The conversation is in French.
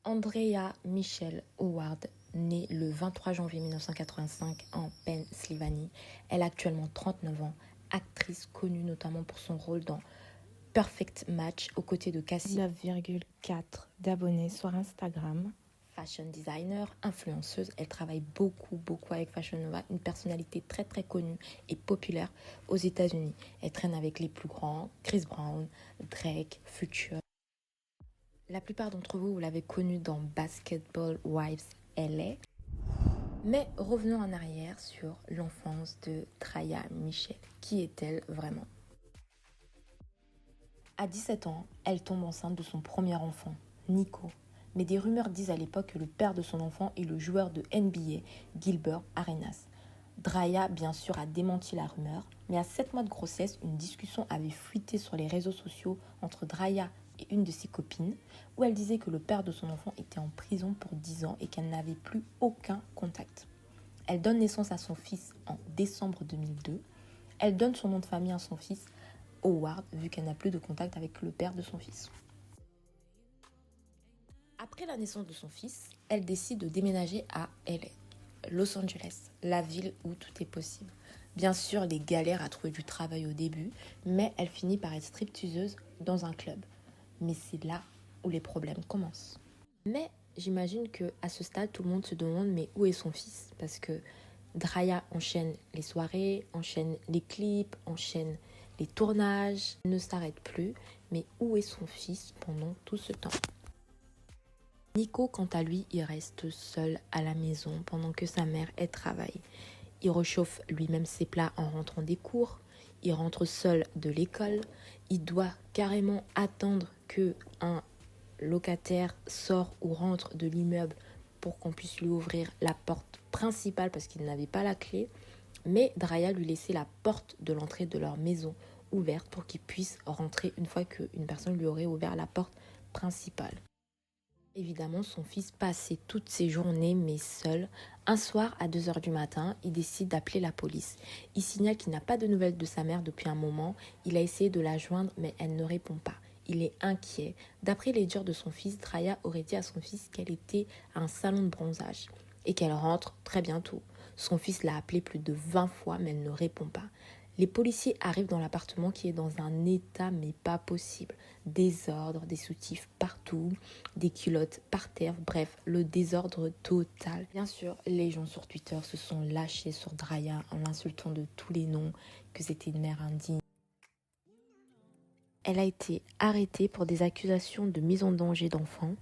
Andrea Michelle Howard, née le 23 janvier 1985 en Pennsylvanie. Elle a actuellement 39 ans, actrice connue notamment pour son rôle dans Perfect Match aux côtés de Cassie. 9,4 d'abonnés sur Instagram. Fashion designer, influenceuse, elle travaille beaucoup avec Fashion Nova, une personnalité très connue et populaire aux États-Unis. Elle traîne avec les plus grands, Chris Brown, Drake, Future. La plupart d'entre vous l'avez connue dans Basketball Wives LA. Mais revenons en arrière sur l'enfance de Draya Michelle. Qui est-elle vraiment ? À 17 ans, elle tombe enceinte de son premier enfant, Nico. Mais des rumeurs disent à l'époque que le père de son enfant est le joueur de NBA, Gilbert Arenas. Draya, bien sûr, a démenti la rumeur, mais à 7 mois de grossesse, une discussion avait fuité sur les réseaux sociaux entre Draya et une de ses copines, où elle disait que le père de son enfant était en prison pour 10 ans et qu'elle n'avait plus aucun contact. Elle donne naissance à son fils en décembre 2002. Elle donne son nom de famille à son fils, Howard, vu qu'elle n'a plus de contact avec le père de son fils. Après la naissance de son fils, elle décide de déménager à LA, Los Angeles, la ville où tout est possible. Bien sûr, les galères à trouver du travail au début, mais elle finit par être stripteaseuse dans un club. Mais c'est là où les problèmes commencent. Mais j'imagine qu'à ce stade, tout le monde se demande mais où est son fils ? Parce que Draya enchaîne les soirées, enchaîne les clips, enchaîne les tournages, ne s'arrête plus. Mais où est son fils pendant tout ce temps ? Nico, quant à lui, il reste seul à la maison pendant que sa mère travaille. Il réchauffe lui-même ses plats en rentrant des cours. Il rentre seul de l'école. Il doit carrément attendre que un locataire sort ou rentre de l'immeuble pour qu'on puisse lui ouvrir la porte principale parce qu'il n'avait pas la clé. Mais Draya lui laissait la porte de l'entrée de leur maison ouverte pour qu'il puisse rentrer une fois qu'une personne lui aurait ouvert la porte principale. Évidemment, son fils passait toutes ses journées, mais seul. Un soir, à 2h du matin, il décide d'appeler la police. Il signale qu'il n'a pas de nouvelles de sa mère depuis un moment. Il a essayé de la joindre, mais elle ne répond pas. Il est inquiet. D'après les dires de son fils, Draya aurait dit à son fils qu'elle était à un salon de bronzage et qu'elle rentre très bientôt. Son fils l'a appelée plus de 20 fois, mais elle ne répond pas. Les policiers arrivent dans l'appartement qui est dans un état mais pas possible. Désordre, des soutifs partout, des culottes par terre, bref, le désordre total. Bien sûr, les gens sur Twitter se sont lâchés sur Draya en l'insultant de tous les noms, que c'était une mère indigne. Elle a été arrêtée pour des accusations de mise en danger d'enfants.